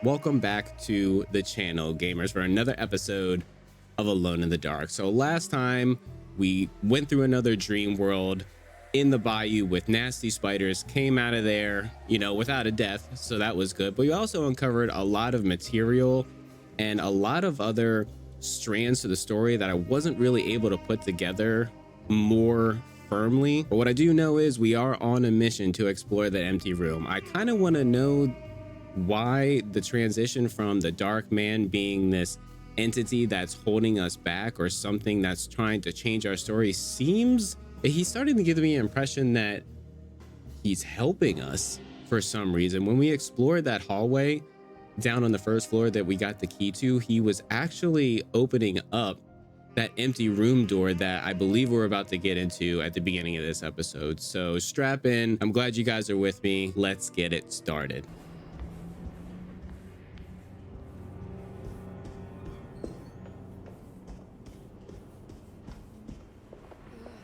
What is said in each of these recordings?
Welcome back to the channel, gamers, for another episode of Alone in the Dark. So last time we went through another dream world in the bayou with nasty spiders, came out of there, without a death. So that was good. But we also uncovered a lot of material and a lot of other strands to the story that I wasn't really able to put together more firmly. But what I do know is we are on a mission to explore the empty room. I kind of want to know why the transition from the dark man being this entity that's holding us back or something that's trying to change our story seems he's starting to give me an impression that he's helping us for some reason. When we explored that hallway down on the first floor that we got the key to, he was actually opening up that empty room door that I believe we're about to get into at the beginning of this episode. So strap in. I'm glad you guys are with me. Let's get it started.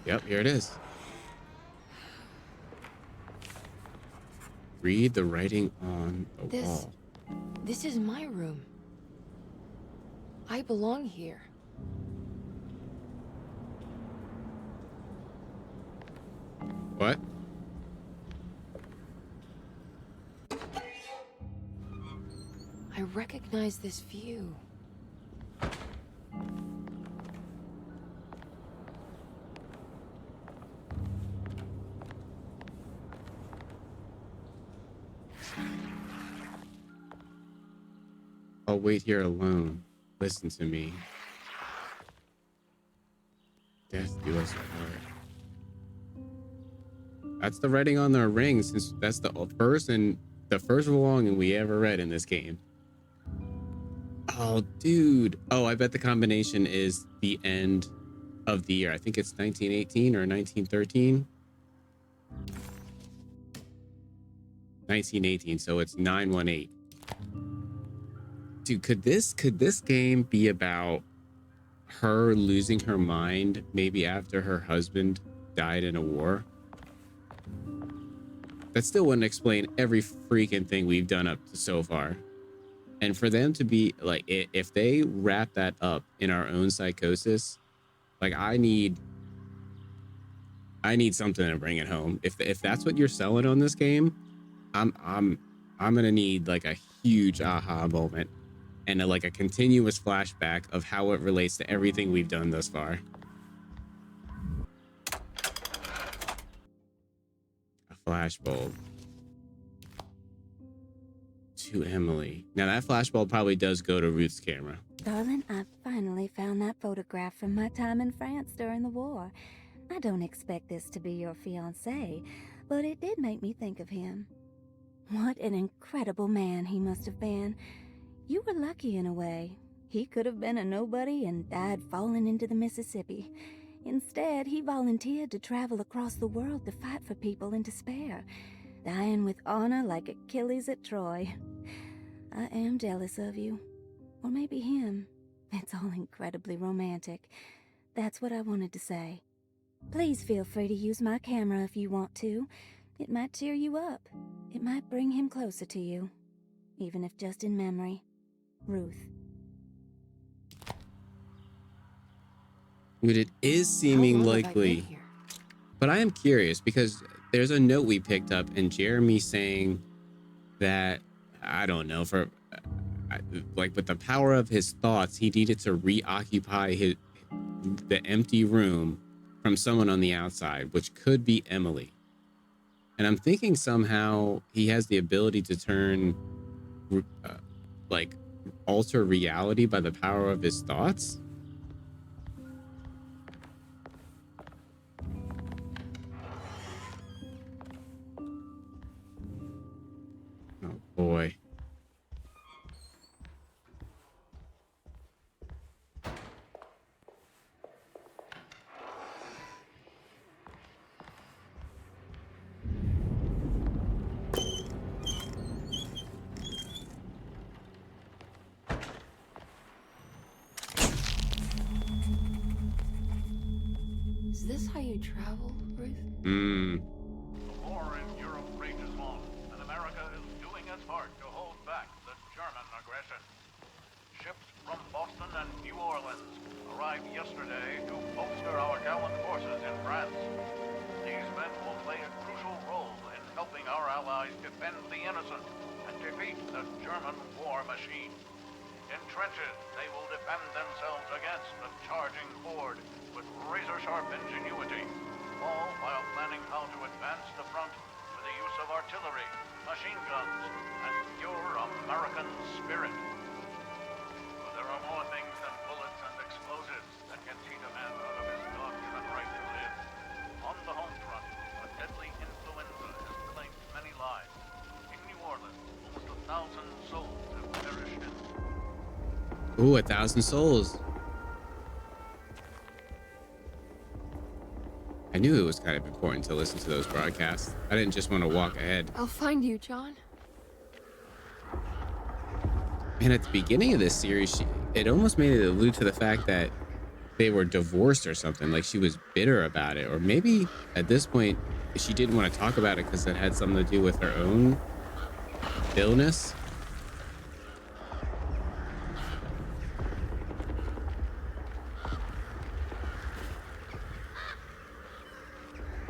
Yep, here it is. Read the writing on the wall. This is my room. I belong here. What? I recognize this view. I'll wait here alone. Listen to me. Death do us apart. That's the writing on the ring, since that's the first longing we ever read in this game. Oh, dude. Oh, I bet the combination is the end of the year. I think it's 1918 or 1913. 1918, so it's 918. Dude, could this game be about her losing her mind maybe after her husband died in a war? That still wouldn't explain every freaking thing we've done up to so far. And for them to be like, if they wrap that up in our own psychosis, like I need something to bring it home. If that's what you're selling on this game, I'm gonna need like a huge aha moment and like a continuous flashback of how it relates to everything we've done thus far. A flashbulb to Emily. Now that flashbulb probably does go to Ruth's camera. Darling, I finally found that photograph from my time in France during the war. I don't expect this to be your fiancé, but it did make me think of him. What an incredible man he must have been. You were lucky in a way. He could have been a nobody and died falling into the Mississippi. Instead, he volunteered to travel across the world to fight for people in despair, dying with honor like Achilles at Troy. I am jealous of you. Or maybe him. It's all incredibly romantic. That's what I wanted to say. Please feel free to use my camera if you want to. It might cheer you up. It might bring him closer to you. Even if just in memory. Ruth. Dude, it is seeming likely. But I am curious because there's a note we picked up and Jeremy saying that, I don't know, for like with the power of his thoughts, he needed to reoccupy the empty room from someone on the outside, which could be Emily. And I'm thinking somehow he has the ability to turn like alter reality by the power of his thoughts. Oh boy. Is this how you travel, Ruth? Hmm. The war in Europe rages on, and America is doing its part to hold back the German aggression. Ships from Boston and New Orleans arrived yesterday to bolster our gallant forces in France. These men will play a crucial role in helping our allies defend the innocent and defeat the German war machine. In trenches, they will defend themselves against the charging horde with razor-sharp ingenuity, all while planning how to advance the front with the use of artillery, machine guns, and pure American spirit. But there are more things than bullets and explosives that can cheat a man out of his God-given right to live. On the home front, a deadly influenza has claimed many lives. In New Orleans, almost 1,000 souls have perished in... Ooh, 1,000 souls. I knew it was kind of important to listen to those broadcasts. I didn't just want to walk ahead. I'll find you, John. And at the beginning of this series, it almost made it allude to the fact that they were divorced or something. Like she was bitter about it. Or maybe at this point, she didn't want to talk about it because it had something to do with her own illness.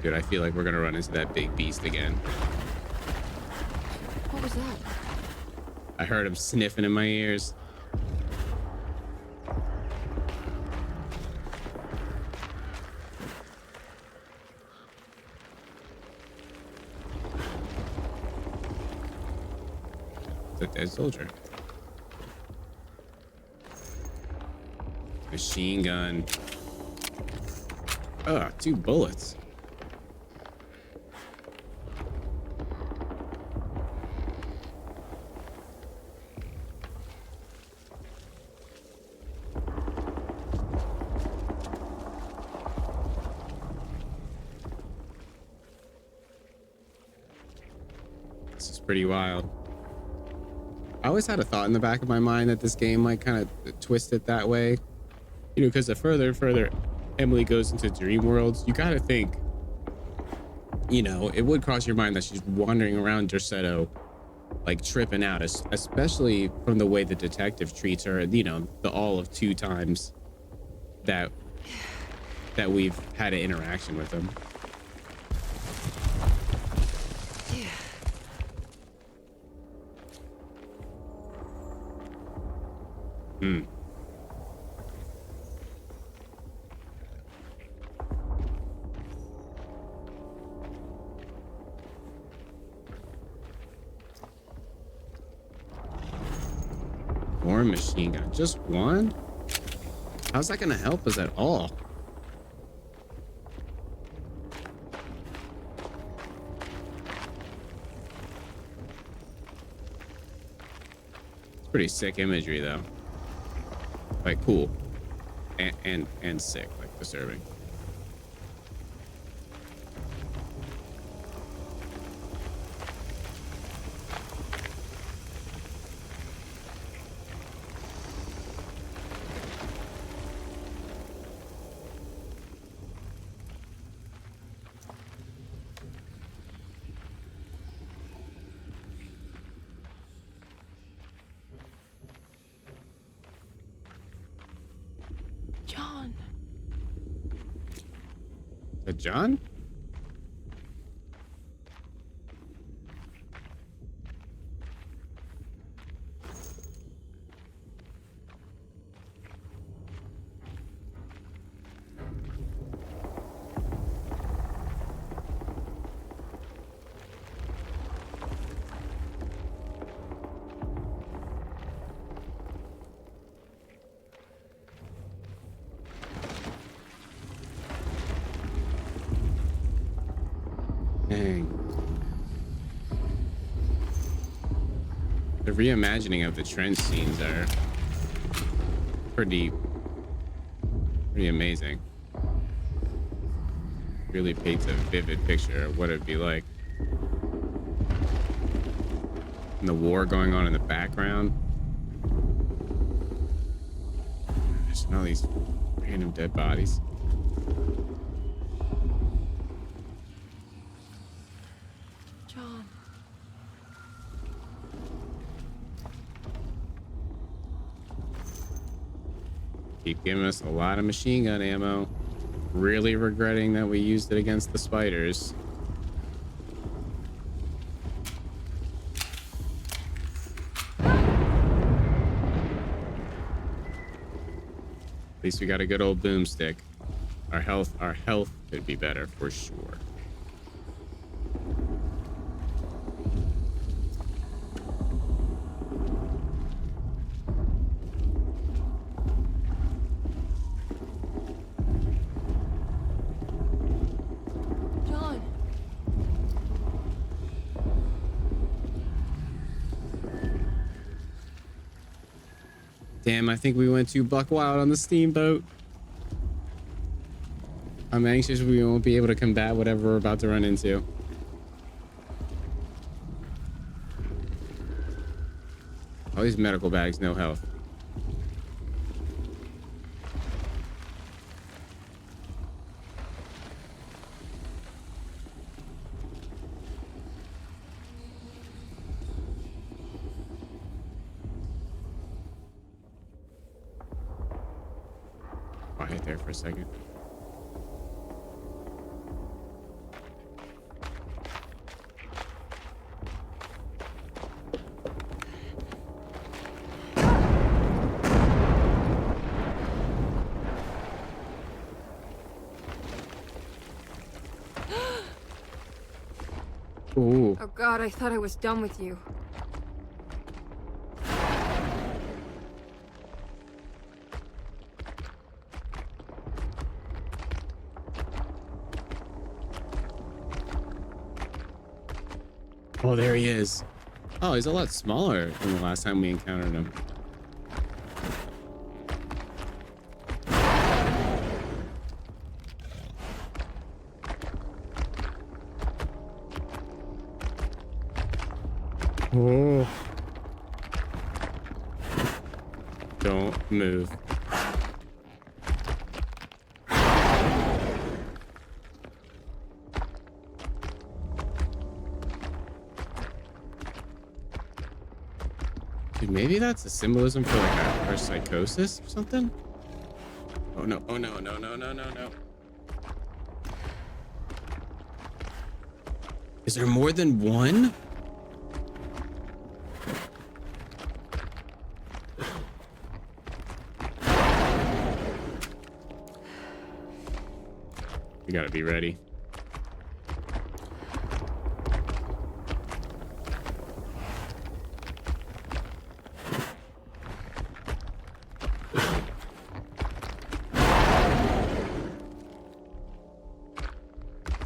Dude, I feel like we're gonna run into that big beast again. What was that? I heard him sniffing in my ears. It's a dead soldier. Machine gun. Oh, 2 bullets. Pretty wild. I always had a thought in the back of my mind that this game might kind of twist it that way, you know, because the further and further Emily goes into dream worlds, you gotta think, you know, it would cross your mind that she's wandering around Derceto like tripping out, especially from the way the detective treats her, you know, the all of 2 times that we've had an interaction with him. Hmm. More machine gun. Just one? How's that gonna help us at all? It's pretty sick imagery though. Like cool and sick, like disturbing. John. Is that John? Dang. The reimagining of the trench scenes are pretty amazing. Really paints a vivid picture of what it'd be like. And the war going on in the background. Just all these random dead bodies. John. Keep giving us a lot of machine gun ammo. Really regretting that we used it against the spiders. At least we got a good old boomstick. Our health could be better for sure. John. Damn, I think we went too buck wild on the steamboat. I'm anxious we won't be able to combat whatever we're about to run into. All these medical bags, no health. Quiet there for a second. Ooh. Oh God, I thought I was done with you. Oh, there he is. Oh, he's a lot smaller than the last time we encountered him. Oh. Don't move. Dude, maybe that's a symbolism for like our psychosis or something? Oh no, oh no, no, no, no, no, no. Is there more than one? We gotta be ready.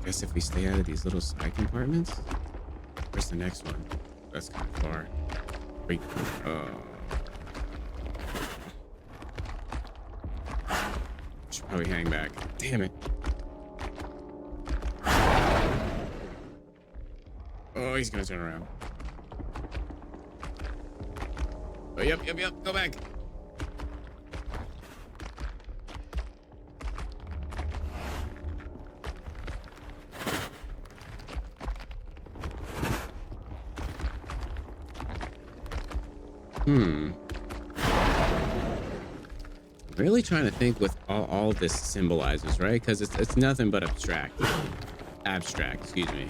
Guess if we stay out of these little side compartments. Where's the next one? That's kind of far. Wait. Should probably hang back. Damn it. Oh, he's gonna turn around. Oh, yep. Go back. Really trying to think with all this symbolizes, right? Because it's nothing but abstract. Abstract, excuse me.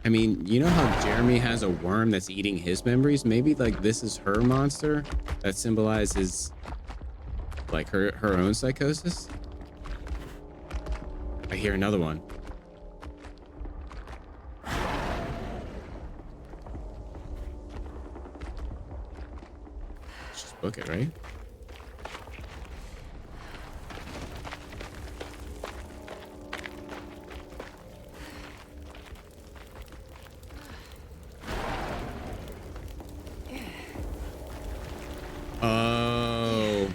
I mean, you know how Jeremy has a worm that's eating his memories? Maybe like this is her monster that symbolizes like her own psychosis. I hear another one. Let's just book it, right? Oh,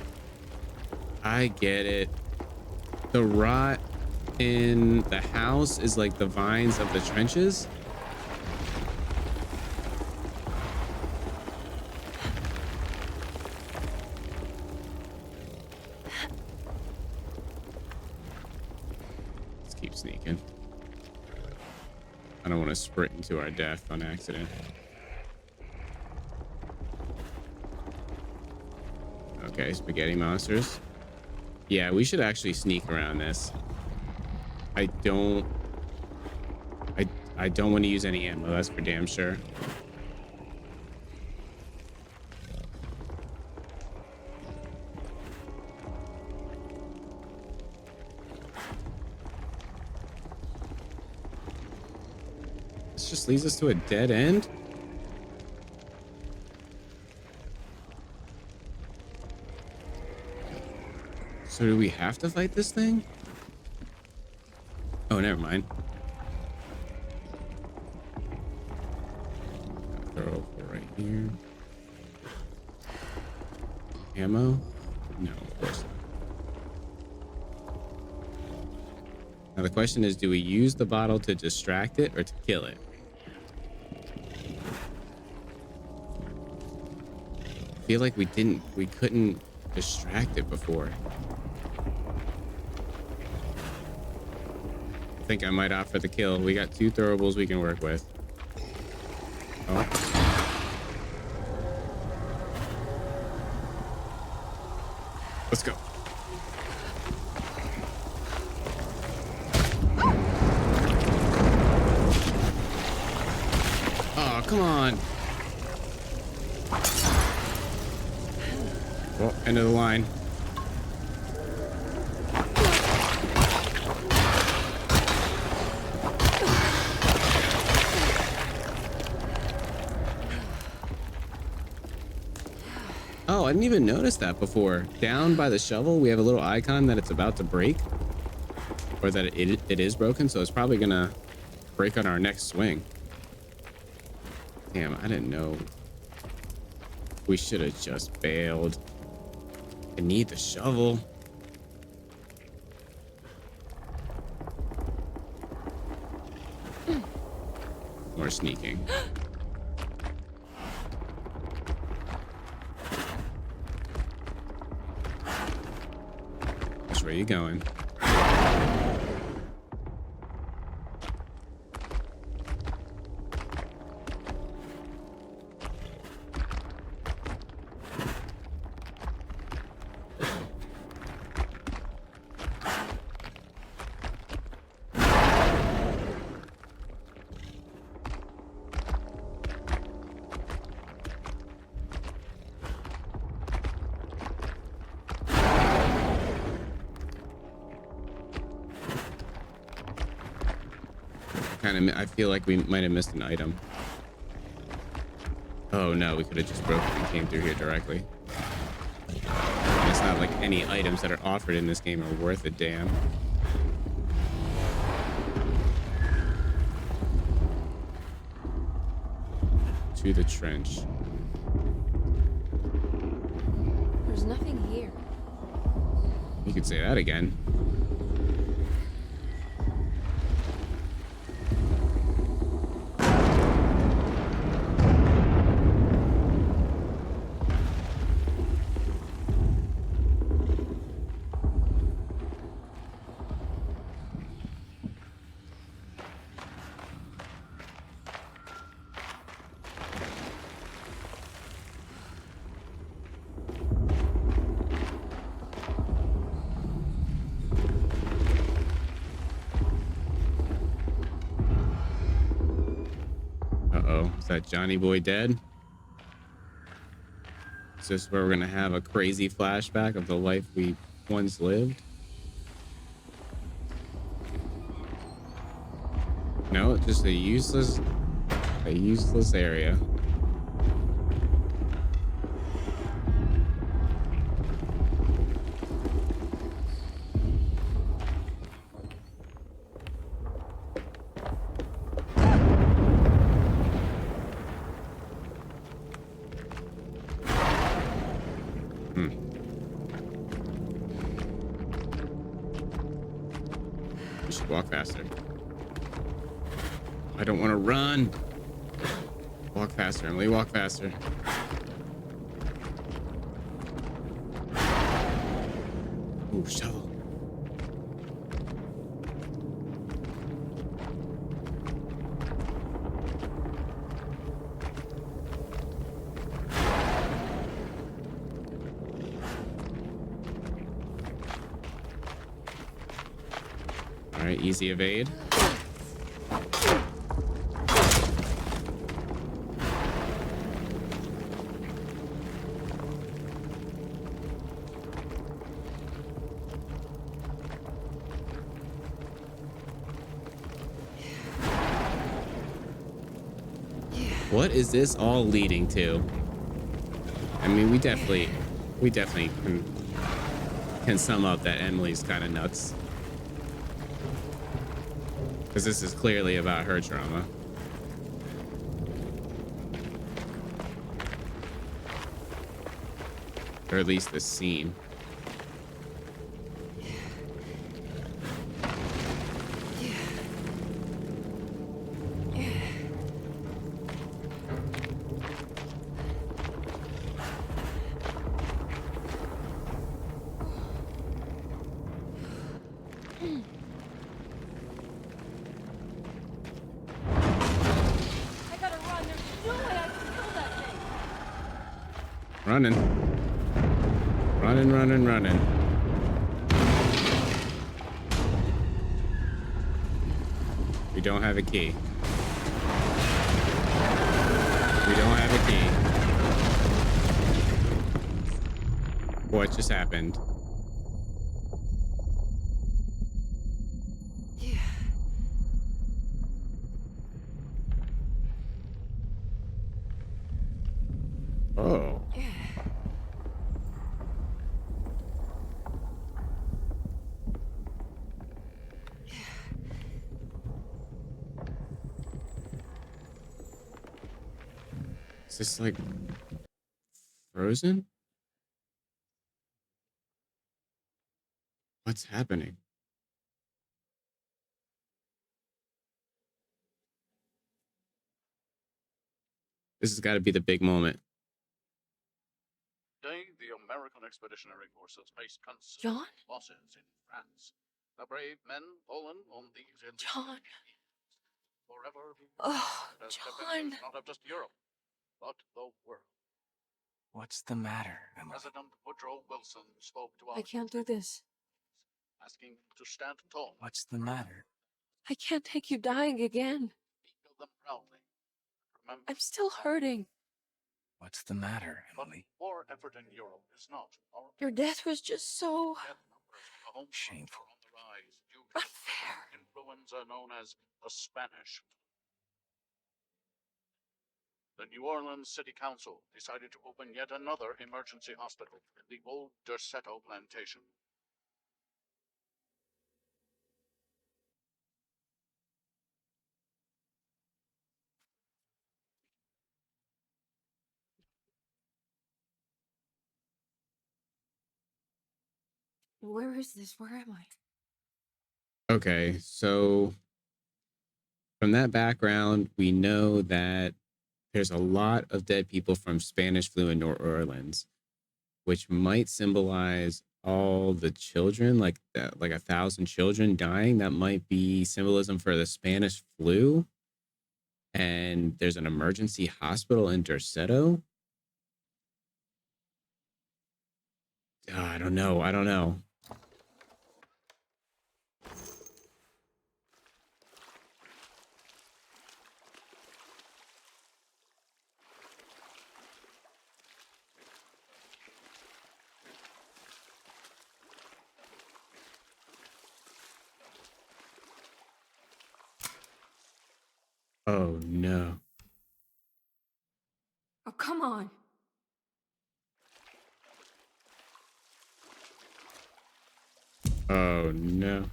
I get it. The rot in the house is like the vines of the trenches. Let's keep sneaking. I don't want to sprint into our death on accident. Okay, spaghetti monsters. Yeah, we should actually sneak around this. I don't I don't want to use any ammo, that's for damn sure. This just leads us to a dead end. So do we have to fight this thing? Oh, never mind. Throw right here. Ammo? No, of course not. Now the question is, do we use the bottle to distract it or to kill it? I feel like we couldn't distract it before. I think I might opt for the kill. We got 2 throwables we can work with. Oh. Let's go. Oh, come on. Well, end of the line. Oh, I didn't even notice that before. Down by the shovel, we have a little icon that it's about to break. Or that it is broken, so it's probably gonna break on our next swing. Damn, I didn't know. We should have just bailed. I need the shovel. More sneaking. Which way are you going? I feel like we might have missed an item. Oh no, we could have just broken and came through here directly. And it's not like any items that are offered in this game are worth a damn. To the trench. There's nothing here. You could say that again. Uh-oh, is that Johnny Boy dead? Is this where we're gonna have a crazy flashback of the life we once lived? No, it's just a useless area. We should walk faster. I don't want to run. Walk faster, Emily. Walk faster. Ooh, shovel. right, easy evade. What is this all leading to? I mean, we definitely can sum up that Emily's kind of nuts, because this is clearly about her trauma. Or at least the scene. Running. Running, running, running. We don't have a key. We don't have a key. What just happened? Oh. Is this like frozen? What's happening? This has got to be the big moment. Today, the American Expeditionary Forces faced John? considerable losses in France. The brave men fallen on these John. forever Oh, as John. defenders not of just Europe, but the world. What's the matter, Emily? President Woodrow Wilson spoke to I can't do this. asking to stand tall. What's the matter? I can't take you dying again. Speak of them proudly. Remember, I'm still hurting. What's the matter, but Emily? war effort in Europe is not our Your death was just so death numbers on the home front Shameful. are on the rise due to unfair. influenza known as the Spanish. The New Orleans City Council decided to open yet another emergency hospital in the old Derceto plantation. Where is this? Where am I? Okay, so from that background, we know that there's a lot of dead people from Spanish flu in New Orleans, which might symbolize all the children, like that, like 1,000 children dying. That might be symbolism for the Spanish flu. And there's an emergency hospital in Derceto. I don't know. I don't know. Oh no. Oh, come on. Oh no.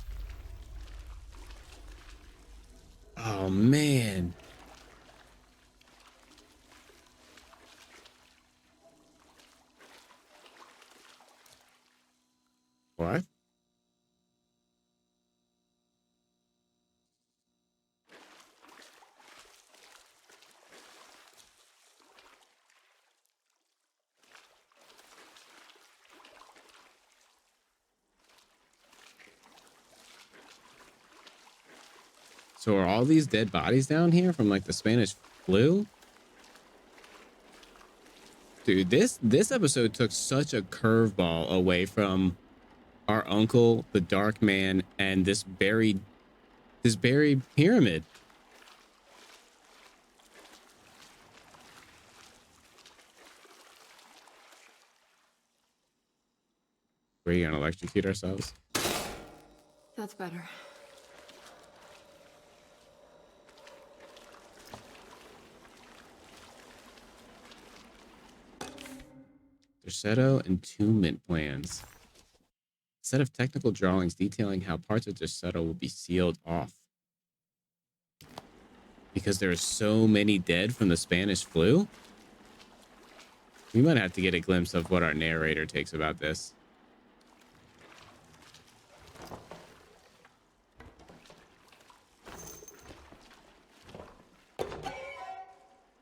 Oh man. What? So are all these dead bodies down here from like the Spanish flu? Dude, this episode took such a curveball away from our uncle, the Dark Man, and this buried This buried pyramid. We're gonna electrocute ourselves. That's better. Derceto entombment plans. Set of technical drawings detailing how parts of Derceto will be sealed off. Because there are so many dead from the Spanish flu? We might have to get a glimpse of what our narrator takes about this.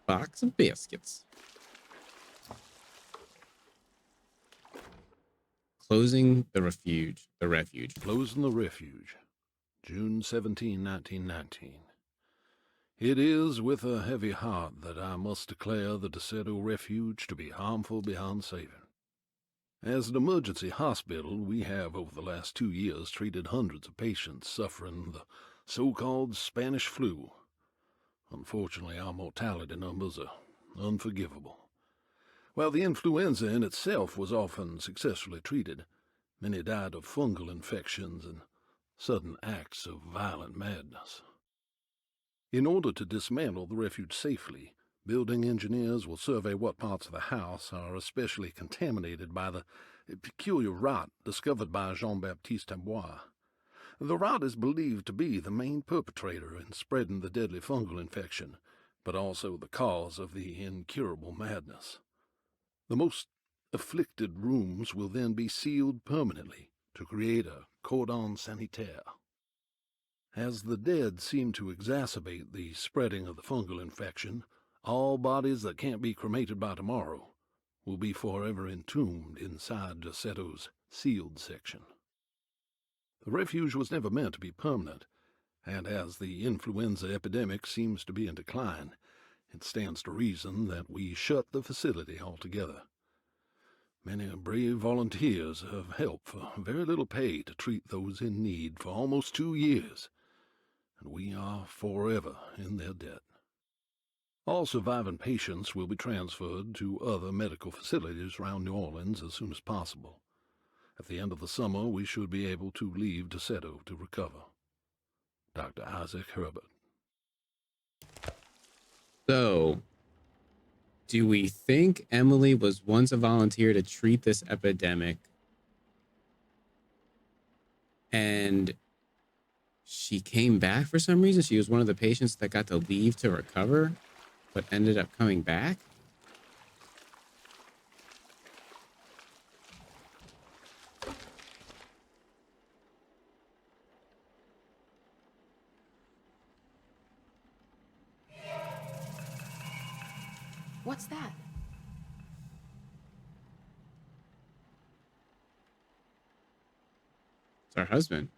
Box of biscuits. Closing the refuge. Closing the refuge. June 17, 1919. It is with a heavy heart that I must declare the DeSoto Refuge to be harmful beyond saving. As an emergency hospital, we have over the last 2 years treated hundreds of patients suffering the so-called Spanish flu. Unfortunately, our mortality numbers are unforgivable. While the influenza in itself was often successfully treated, many died of fungal infections and sudden acts of violent madness. In order to dismantle the refuge safely, building engineers will survey what parts of the house are especially contaminated by the peculiar rot discovered by Jean-Baptiste Amboise. The rot is believed to be the main perpetrator in spreading the deadly fungal infection, but also the cause of the incurable madness. The most afflicted rooms will then be sealed permanently to create a cordon sanitaire. As the dead seem to exacerbate the spreading of the fungal infection, all bodies that can't be cremated by tomorrow will be forever entombed inside Derceto's sealed section. The refuge was never meant to be permanent, and as the influenza epidemic seems to be in decline, it stands to reason that we shut the facility altogether. Many brave volunteers have helped for very little pay to treat those in need for almost 2 years, and we are forever in their debt. All surviving patients will be transferred to other medical facilities around New Orleans as soon as possible. At the end of the summer, we should be able to leave DeSoto to recover. Dr. Isaac Herbert. So, do we think Emily was once a volunteer to treat this epidemic and she came back for some reason? She was one of the patients that got to leave to recover, but ended up coming back? What's that? It's our husband.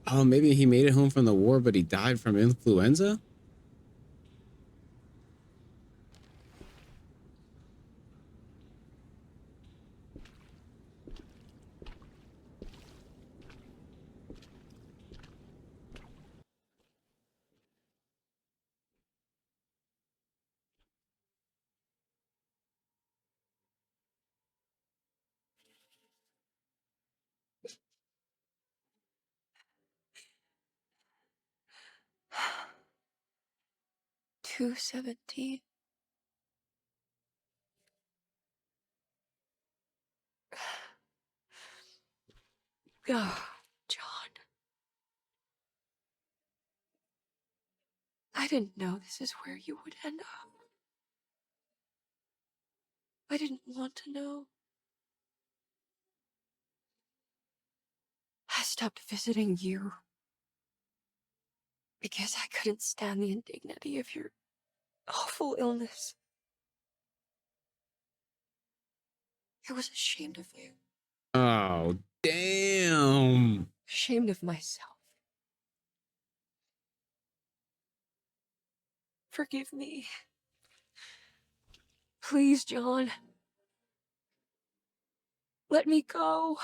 Oh, maybe he made it home from the war, but he died from influenza? $2.17. Oh, John. I didn't know this is where you would end up. I didn't want to know. I stopped visiting you because I couldn't stand the indignity of your awful illness. I was ashamed of you. Oh, damn. Ashamed of myself. Forgive me. Please, John. Let me go.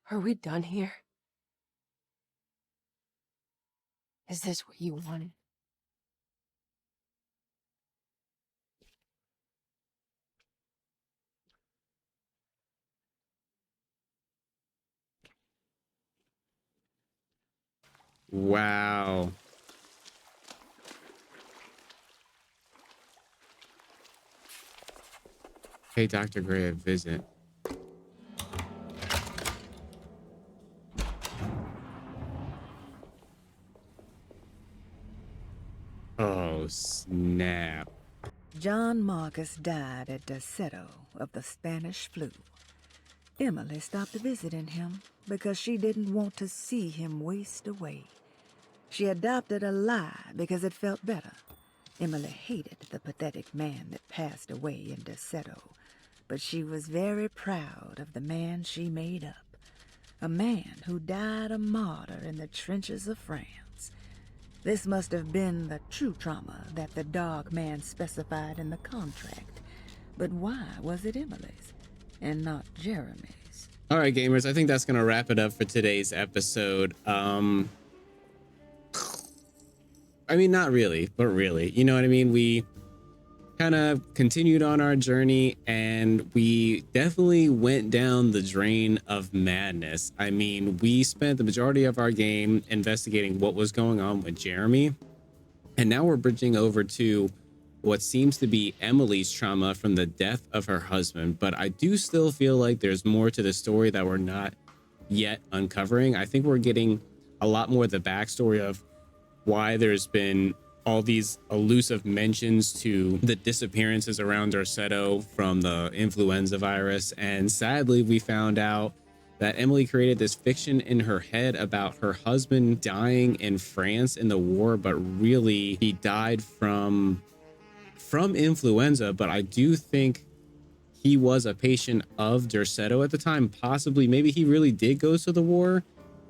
Are we done here? Is this what you wanted? Wow. Hey, Dr. Gray, a visit. Oh, snap. John Marcus died at Derceto of the Spanish flu. Emily stopped visiting him because she didn't want to see him waste away. She adopted a lie because it felt better. Emily hated the pathetic man that passed away in Derceto, but she was very proud of the man she made up. A man who died a martyr in the trenches of France. This must have been the true trauma that the dog man specified in the contract. But why was it Emily's and not Jeremy's? All right, gamers, I think that's going to wrap it up for today's episode. I mean, not really, but really, you know what I mean? We kind of continued on our journey and we definitely went down the drain of madness. I mean, we spent the majority of our game investigating what was going on with Jeremy. And now we're bridging over to what seems to be Emily's trauma from the death of her husband. But I do still feel like there's more to the story that we're not yet uncovering. I think we're getting a lot more of the backstory of why there's been all these elusive mentions to the disappearances around Derceto from the influenza virus. And sadly, we found out that Emily created this fiction in her head about her husband dying in France in the war, but really he died from influenza. But I do think he was a patient of Derceto at the time. Possibly, maybe he really did go to the war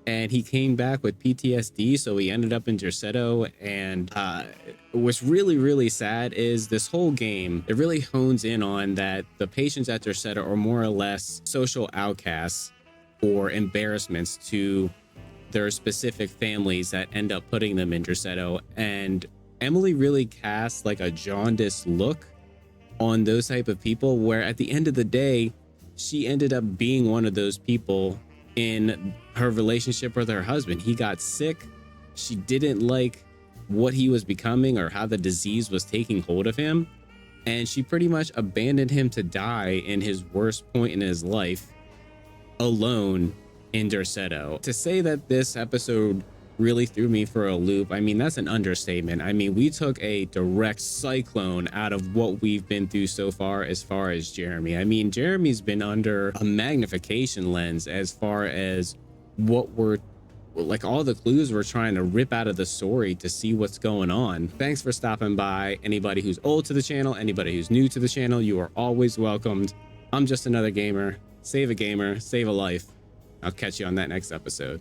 and he came back with PTSD, so he ended up in Derceto. And what's really, really sad is this whole game, it really hones in on that the patients at Derceto are more or less social outcasts or embarrassments to their specific families that end up putting them in Derceto. And Emily really casts like a jaundiced look on those type of people, where at the end of the day, she ended up being one of those people in her relationship with her husband. He got sick. She didn't like what he was becoming or how the disease was taking hold of him. And she pretty much abandoned him to die in his worst point in his life, alone in Derceto. To say that this episode really threw me for a loop, I mean, that's an understatement. I mean, we took a direct cyclone out of what we've been through so far as Jeremy. I mean, Jeremy's been under a magnification lens as far as what we're like, all the clues we're trying to rip out of the story to see what's going on. Thanks for stopping by. Anybody who's old to the channel, anybody who's new to the channel, you are always welcomed. I'm just another gamer. Save a gamer, save a life. I'll catch you on that next episode.